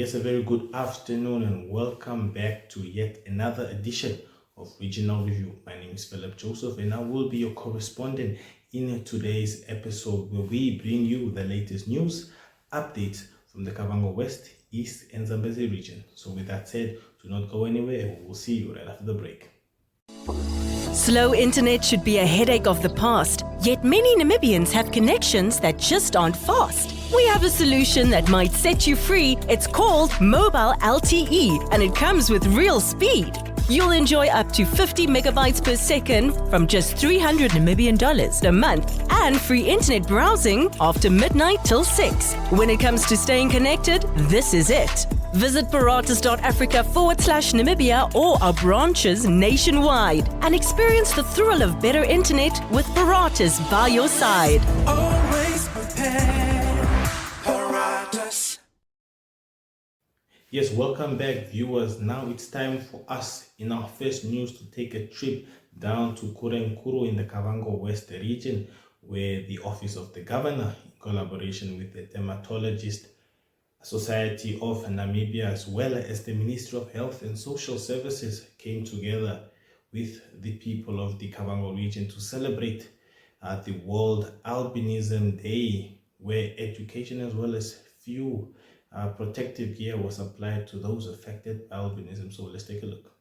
Yes, a very good afternoon and welcome back to yet another edition of Regional Review. My name is Philip Joseph and I will be your correspondent in today's episode where we bring you the latest news, updates from the Kavango West, East and Zambezi region. So with that said, do not go anywhere. We will see you right after the break. Slow internet should be a headache of the past, yet many Namibians have connections that just aren't fast. We have a solution that might set you free. It's called Mobile LTE and it comes with real speed. You'll enjoy up to 50 megabytes per second from just $300 Namibian a month and free internet browsing after midnight till 6. When it comes to staying connected, this is it. Visit Paratus.Africa/Namibia or our branches nationwide and experience the thrill of better internet with Paratus by your side. Always prepared, Paratus. Yes, welcome back viewers. Now it's time for us in our first news to take a trip down to Kurenkuru in the Kavango West region, where the Office of the Governor, in collaboration with the Dermatologist Society of Namibia, as well as the Ministry of Health and Social Services, came together with the people of the Kavango region to celebrate the World Albinism Day, where education as well as few protective gear was applied to those affected by albinism. So let's take a look.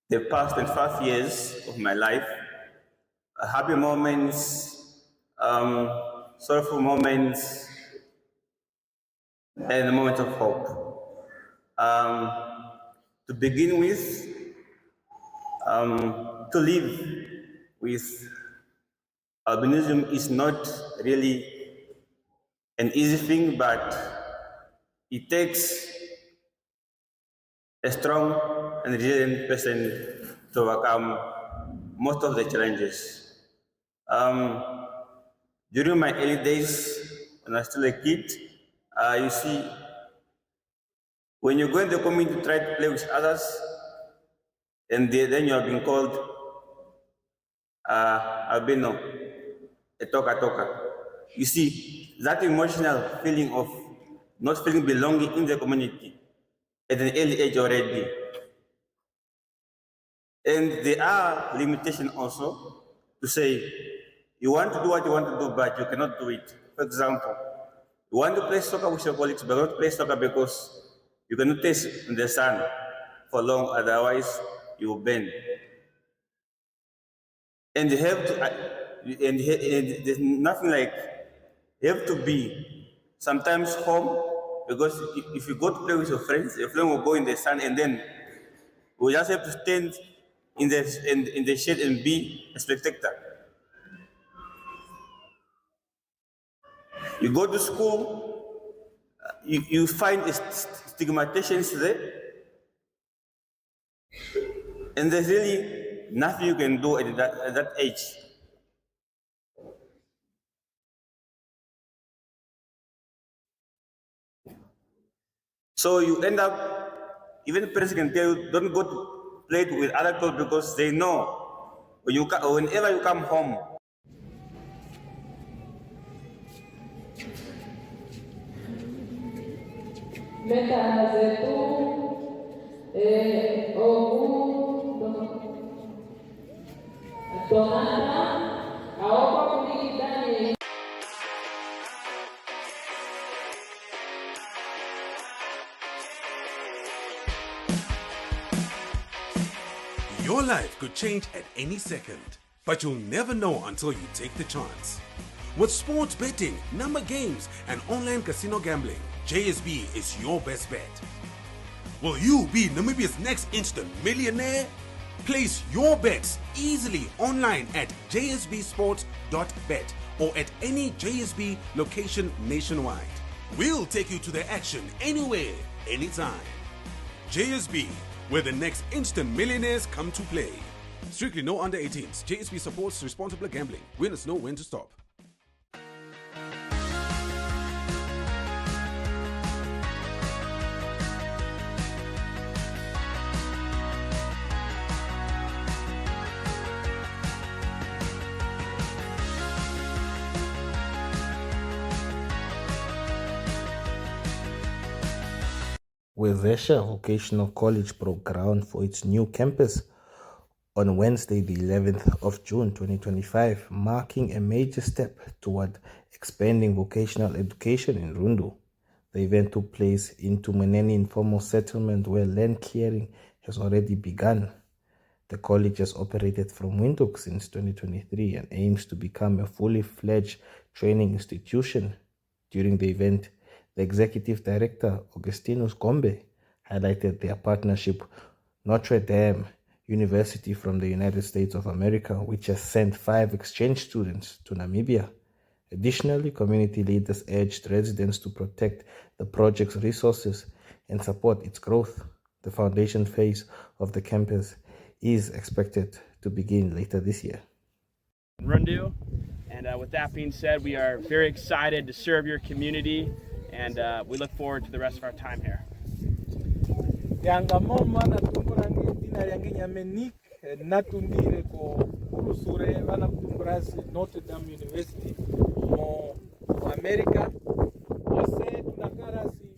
The past 25 years of my life, happy moments, sorrowful moments, and a moment of hope. To begin with, to live with albinism is not really an easy thing, but it takes a strong and resilient person to overcome most of the challenges. During my early days, when I was still a kid, you see, when you go in the community to try to play with others, and then you are being called albino, a toka. You see, that emotional feeling of not feeling belonging in the community at an early age already. And there are limitations also to say, you want to do what you want to do, but you cannot do it. For example, you want to play soccer with your colleagues, but not play soccer because you cannot stay in the sun for long, otherwise you will burn. And you have to, and there's nothing like, you have to be sometimes home, because if you go to play with your friends will go in the sun, and then we just have to stand in the shade and be a spectator. You go to school, you find stigmatizations there, and there's really nothing you can do at that age. So you end up, even parents can tell you, don't go to play with other people because they know whenever you come home. Your life could change at any second, but you'll never know until you take the chance. With sports betting, number games, and online casino gambling, JSB is your best bet. Will you be Namibia's next instant millionaire? Place your bets easily online at jsbsports.bet or at any JSB location nationwide. We'll take you to the action anywhere, anytime. JSB, where the next instant millionaires come to play. Strictly no under 18s. JSB supports responsible gambling. Winners know when to stop. Wezesha Vocational College broke ground for its new campus on Wednesday, the 11th of June 2025, marking a major step toward expanding vocational education in Rundu. The event took place in Tumaneni Informal Settlement, where land clearing has already begun. The college has operated from Windhoek since 2023 and aims to become a fully fledged training institution. During the event, the executive director, Augustinus Gombe, highlighted their partnership Notre Dame University from the United States of America, which has sent 5 exchange students to Namibia. Additionally, community leaders urged residents to protect the project's resources and support its growth. The foundation phase of the campus is expected to begin later this year. Rundu. And with that being said, we are very excited to serve your community, and we look forward to the rest of our time here. Yangamoma na tumburangi dina yangi nyamenik natundire ko kurusure wana kutumburasi Notre Dame University mo America ose tunakarasi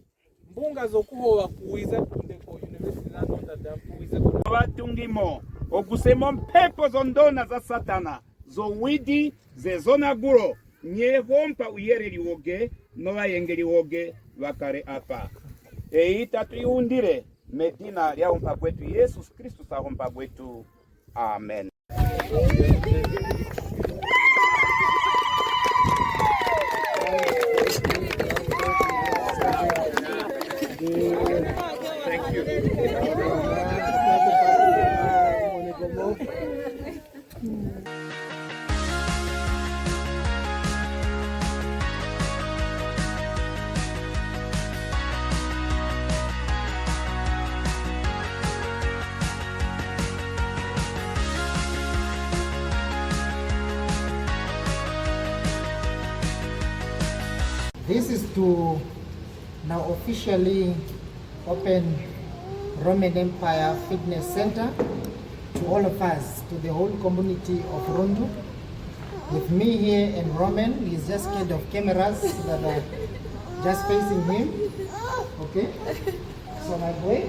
mbunga zokuho wakuiza kunde ko University na Notre Dame kuiza batungimo okusema mpepo zondona za satana zowidi zezona guro nyehompa uyereliwoge nowayengeliwoge wakare apa eita tuyundire medina lyahompa bwetu Yesu Kristu sahompa bwetu. Amen. Thank you. This is to now officially open Roman Empire Fitness Center to all of us, to the whole community of Rundu. With me here in Roman, he's just scared of cameras that are just facing him. Okay? So my boy,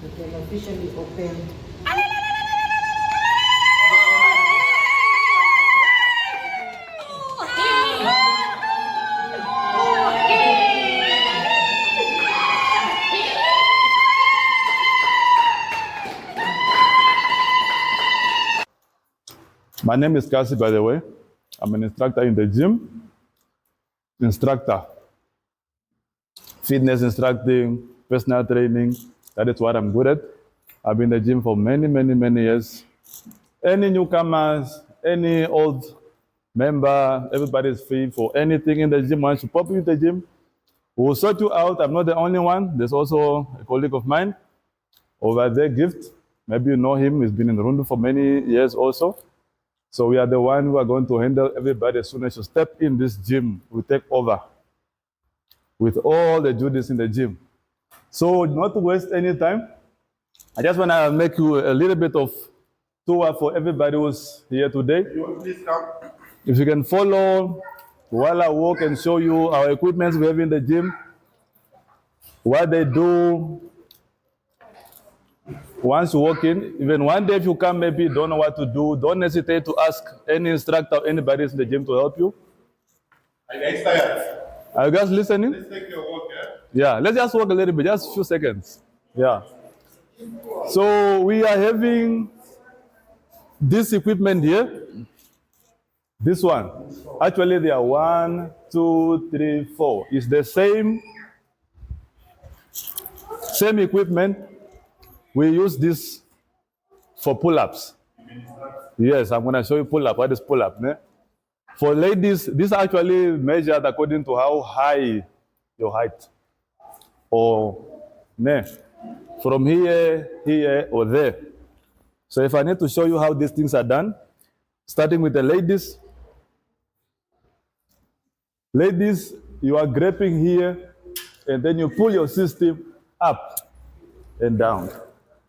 we can officially open. My name is Kasi, by the way. I'm an instructor in the gym. Instructor. Fitness instructing, personal training. That is what I'm good at. I've been in the gym for many, many, many years. Any newcomers, any old member, everybody is free for anything in the gym. Once you pop in the gym, we'll sort you out. I'm not the only one. There's also a colleague of mine over there, Gift. Maybe you know him. He's been in Rundu for many years also. So we are the one who are going to handle everybody. As soon as you step in this gym, we take over with all the duties in the gym. So not to waste any time, I just want to make you a little bit of tour for everybody who's here today. Please come. If you can follow while I walk and show you our equipment we have in the gym, what they do. Once you walk in, even one day if you come, maybe you don't know what to do, don't hesitate to ask any instructor or anybody in the gym to help you. Are you guys tired? Are you guys listening? Let's take your walk, Yeah, let's just walk a little bit, just a few seconds. Yeah. So we are having this equipment here. This one. Actually, there are 1, 2, 3, 4. It's the same equipment. We use this for pull-ups. Yes, I'm going to show you pull-up. What is pull-up? Ne? For ladies, this is actually measured according to how high your height. Or ne, from here, here, or there. So if I need to show you how these things are done, starting with the ladies. Ladies, you are gripping here, and then you pull your system up and down.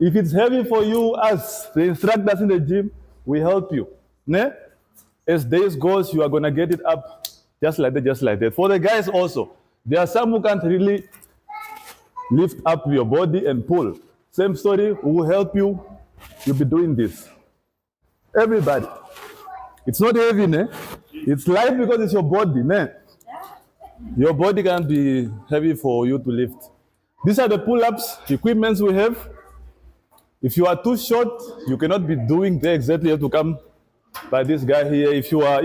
If it's heavy for you, as the instructors in the gym, we help you. Ne? As days goes, you are going to get it up just like that, just like that. For the guys also, there are some who can't really lift up your body and pull. Same story, who will help you, you'll be doing this. Everybody. It's not heavy, ne? It's light because it's your body, ne? Your body can't be heavy for you to lift. These are the pull-ups, equipments we have. If you are too short, you cannot be doing that exactly. You have to come by this guy here. If you are,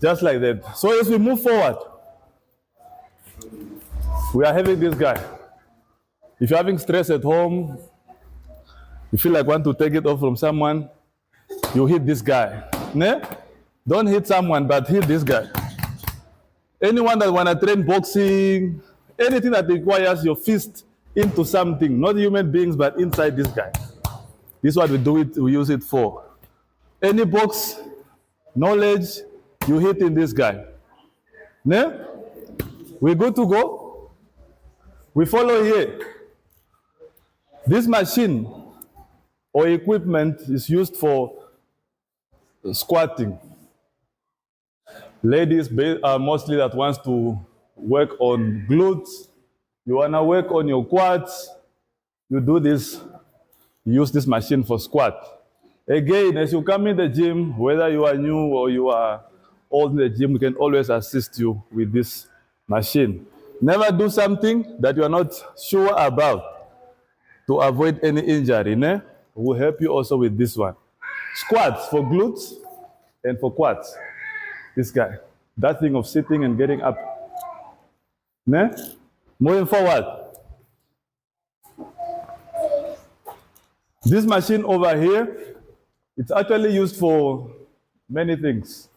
just like that. So as we move forward, we are having this guy. If you're having stress at home, you feel like want to take it off from someone, you hit this guy. Ne? Don't hit someone, but hit this guy. Anyone that want to train boxing, anything that requires your fist into something, not human beings, but inside this guy. This is what we use it for. Any box, knowledge, you hit in this guy. Ne? We good to go? We follow here. This machine or equipment is used for squatting. Ladies are mostly that wants to work on glutes. You want to work on your quads. You do this, use this machine for squat. Again, as you come in the gym, whether you are new or you are old in the gym, we can always assist you with this machine. Never do something that you are not sure about to avoid any injury. Ne? We'll help you also with this one. Squats for glutes and for quads. This guy. That thing of sitting and getting up. Ne? Moving forward. This machine over here, it's actually used for many things.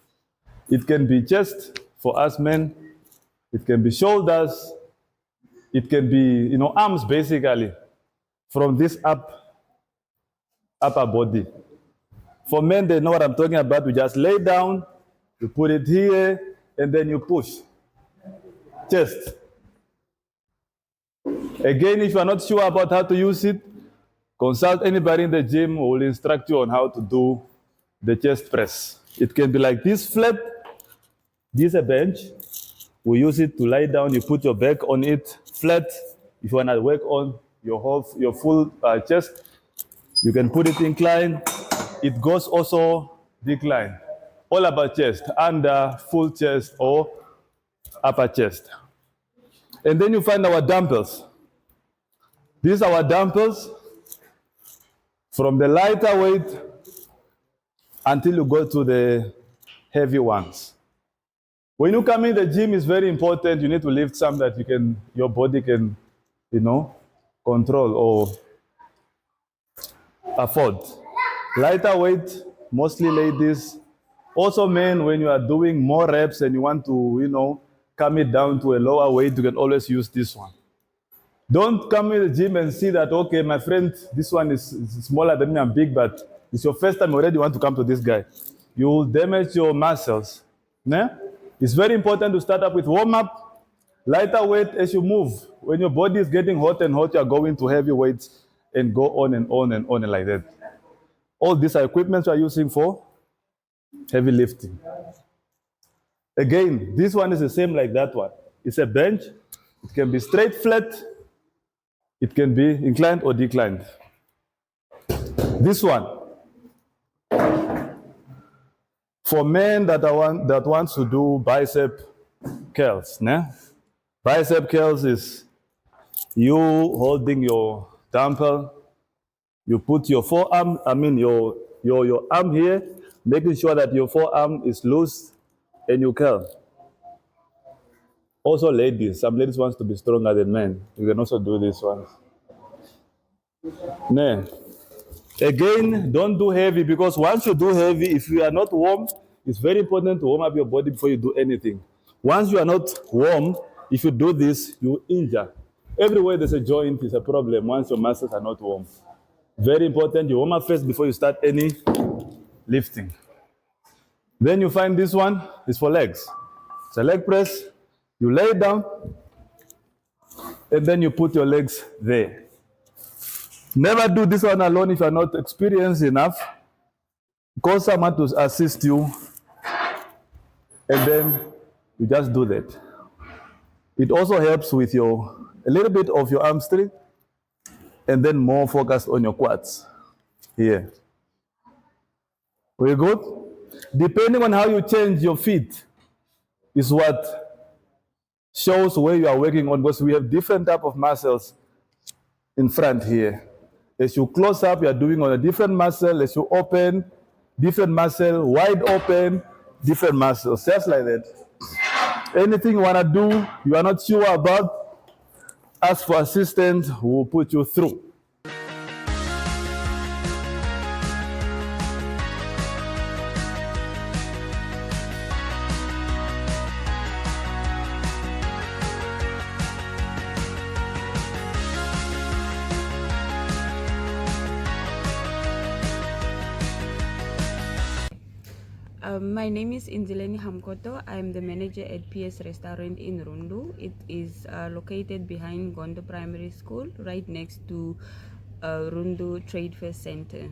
It can be chest for us men. It can be shoulders. It can be, arms basically. From this upper body. For men, they know what I'm talking about. You just lay down, you put it here, and then you push. Chest. Again, if you are not sure about how to use it, consult anybody in the gym who will instruct you on how to do the chest press. It can be like this flat. This is a bench. We use it to lie down. You put your back on it flat. If you want to work on your full chest, you can put it inclined. It goes also decline. All about chest, under, full chest, or upper chest. And then you find our dumbbells. These are our dumbbells from the lighter weight until you go to the heavy ones. When you come in the gym, it's very important. You need to lift some that your body can, control or afford. Lighter weight, mostly ladies. Also men, when you are doing more reps and you want to, come it down to a lower weight, you can always use this one. Don't come in the gym and see that, okay, my friend, this one is smaller than me, I'm big, but it's your first time already you want to come to this guy. You will damage your muscles. Ne? It's very important to start up with warm-up, lighter weight as you move. When your body is getting hot and hot, you are going to heavy weights and go on and on and on and like that. All these are equipment we are using for heavy lifting. Again, this one is the same like that one. It's a bench. It can be straight, flat. It can be inclined or declined. This one, for men that wants to do bicep curls. Ne? Bicep curls is you holding your dumbbell. You put your forearm, your arm here, making sure that your forearm is loose, and you curl. Also ladies, some ladies want to be stronger than men. You can also do this one. Ne? Again, don't do heavy, because once you do heavy, if you are not warm, it's very important to warm up your body before you do anything. Once you are not warm, if you do this, you injure. Everywhere there's a joint is a problem once your muscles are not warm. Very important, you warm up first before you start any lifting. Then you find this one is for legs. It's a leg press. You lay down, and then you put your legs there. Never do this one alone if you are not experienced enough. Call someone to assist you, and then you just do that. It also helps with your a little bit of your hamstring, and then more focused on your quads here. We good? Depending on how you change your feet is what shows where you are working on, because we have different type of muscles in front here. As you close up, you are doing on a different muscle. As you open, different muscle, wide open, different muscles, just like that. Anything you want to do, you are not sure about, ask for assistance, who will put you through. My name is Inzileni Hamkoto. I'm the manager at PS Restaurant in Rundu. It is located behind Gondo Primary School, right next to Rundu Trade Fair Center.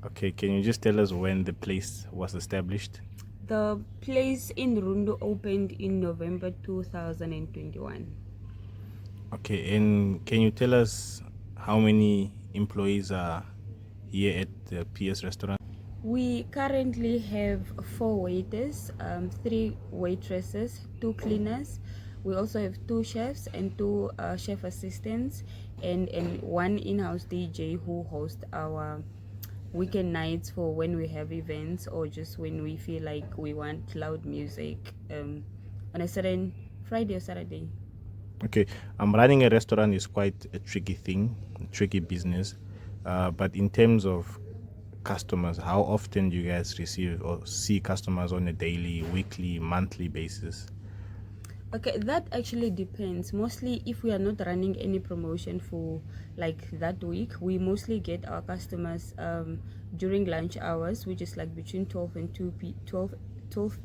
Okay, can you just tell us when the place was established? The place in Rundu opened in November 2021. Okay, and can you tell us how many employees are here at the PS Restaurant? We currently have 4 waiters, 3 waitresses, 2 cleaners. We also have 2 chefs and 2 chef assistants, and 1 in-house DJ who hosts our weekend nights for when we have events or just when we feel like we want loud music on a certain Friday or Saturday. Okay, running a restaurant is quite a tricky thing, a tricky business, but in terms of customers, how often do you guys receive or see customers on a daily, weekly, monthly basis? Okay, that actually depends. Mostly if we are not running any promotion for like that week, we mostly get our customers during lunch hours, which is like between 12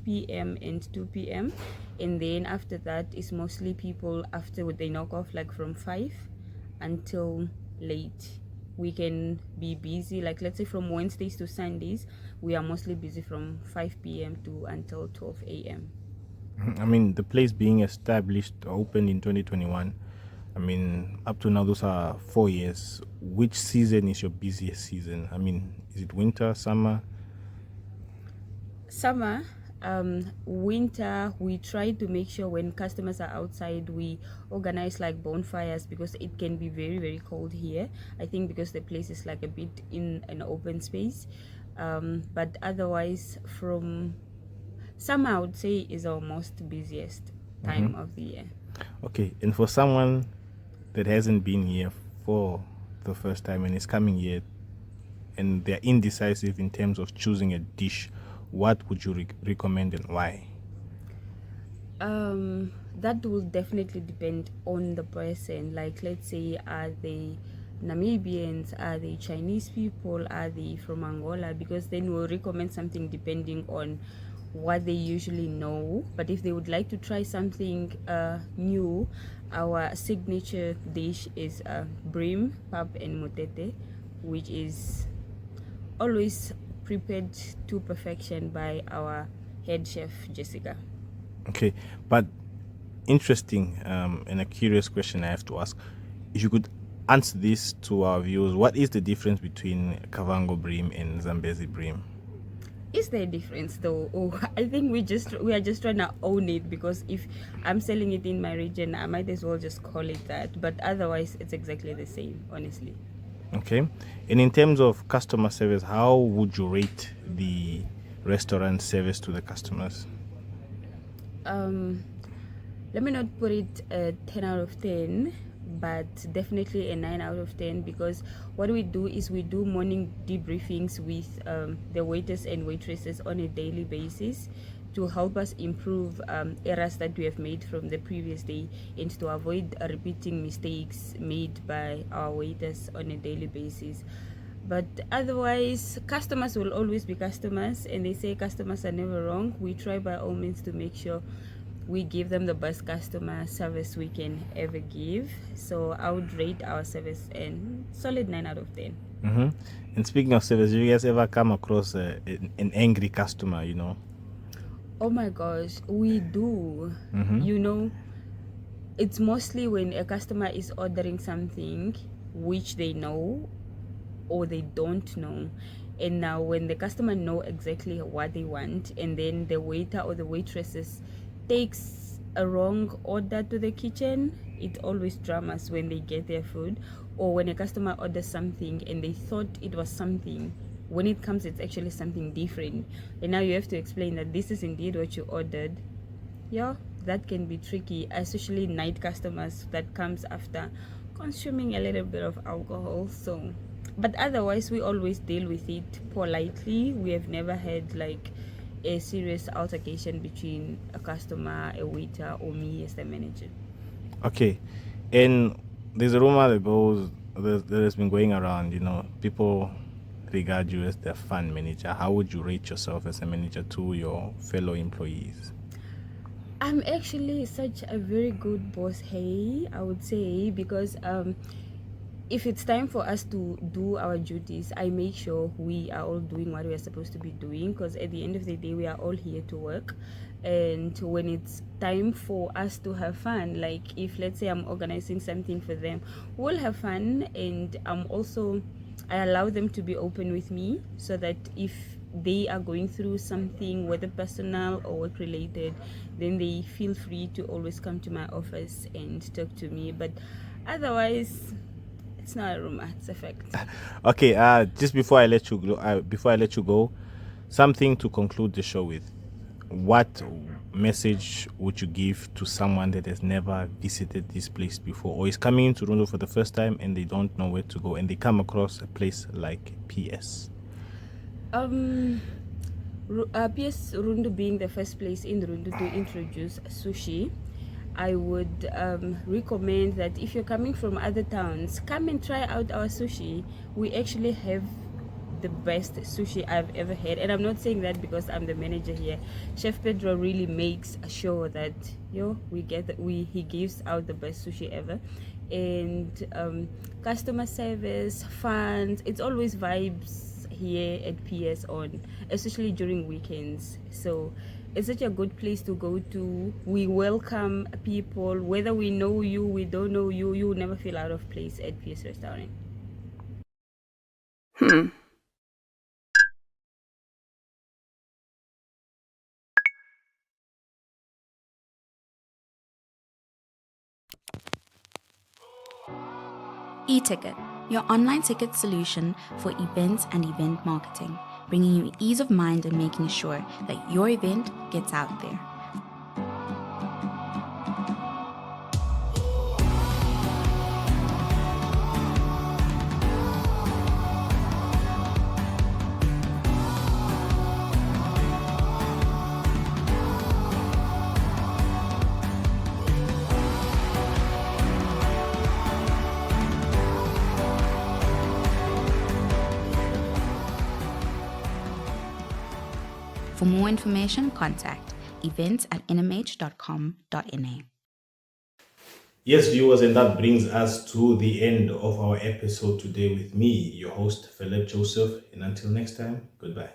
p.m. and 2 p.m. and then after that is mostly people after they knock off, like from 5 until late. We can be busy, like let's say from Wednesdays to Sundays, we are mostly busy from 5 p.m. to until 12 a.m. I mean, the place being established, opened in 2021, I mean, up to now, those are 4 years. Which season is your busiest season? I mean, is it winter, summer? Summer. Winter, we try to make sure when customers are outside, we organize like bonfires, because it can be very, very cold here. I think because the place is like a bit in an open space. But otherwise, from summer, I would say is our most busiest time of the year. Okay, and for someone that hasn't been here for the first time and is coming here and they're indecisive in terms of choosing a dish, what would you recommend and why? That will definitely depend on the person. Like, let's say, are they Namibians, are they Chinese people, are they from Angola? Because then we'll recommend something depending on what they usually know. But if they would like to try something new, our signature dish is bream, pap and motete, which is always prepared to perfection by our head chef Jessica. Okay, but interesting and a curious question I have to ask. If you could answer this to our viewers, what is the difference between Kavango bream and Zambezi bream? Is there a difference though? Oh, I think we are just trying to own it, because if I'm selling it in my region, I might as well just call it that. But otherwise, it's exactly the same, honestly. Okay, and in terms of customer service, how would you rate the restaurant service to the customers? Let me not put it a 10 out of 10, but definitely a 9 out of 10, because what we do is we do morning debriefings with the waiters and waitresses on a daily basis to help us improve errors that we have made from the previous day, and to avoid repeating mistakes made by our waiters on a daily basis. But otherwise, customers will always be customers, and they say customers are never wrong. We try by all means to make sure we give them the best customer service we can ever give. So I would rate our service a solid 9 out of 10. And speaking of service, you guys ever come across an angry customer, you know? Oh my gosh, we do. You know, it's mostly when a customer is ordering something which they know or they don't know. And now when the customer know exactly what they want, and then the waiter or the waitresses takes a wrong order to the kitchen, it always dramas when they get their food. Or when a customer orders something and they thought it was something, when it comes it's actually something different, and now you have to explain that this is indeed what you ordered. Yeah, that can be tricky, especially night customers that comes after consuming a little bit of alcohol. So but otherwise we always deal with it politely. We have never had like a serious altercation between a customer, a waiter, or me as the manager. Okay, and there's a rumor that has been going around. People regard you as the fun manager. How would you rate yourself as a manager to your fellow employees? I'm actually such a very good boss, hey, I would say, because if it's time for us to do our duties, I make sure we are all doing what we are supposed to be doing, because at the end of the day we are all here to work. And when it's time for us to have fun, like if let's say I'm organizing something for them, we'll have fun. And I allow them to be open with me, so that if they are going through something, whether personal or work related, then they feel free to always come to my office and talk to me. But otherwise, it's not a rumor, it's a fact. Okay, just before I let you go, something to conclude the show with. What message would you give to someone that has never visited this place before, or is coming into Rundu for the first time and they don't know where to go, and they come across a place like PS? PS Rundu being the first place in Rundu to introduce sushi, I would recommend that if you're coming from other towns, come and try out our sushi. We actually have the best sushi I've ever had, and I'm not saying that because I'm the manager here. Chef Pedro really makes sure that he gives out the best sushi ever. And customer service, fun, it's always vibes here at PS especially during weekends. So it's such a good place to go to. We welcome people, whether we know you, we don't know you, you will never feel out of place at PS Restaurant. eTicket, your online ticket solution for events and event marketing, bringing you ease of mind and making sure that your event gets out there. For more information, contact events@nmh.com.na. Yes, viewers, and that brings us to the end of our episode today with me, your host, Philip Joseph. And until next time, goodbye.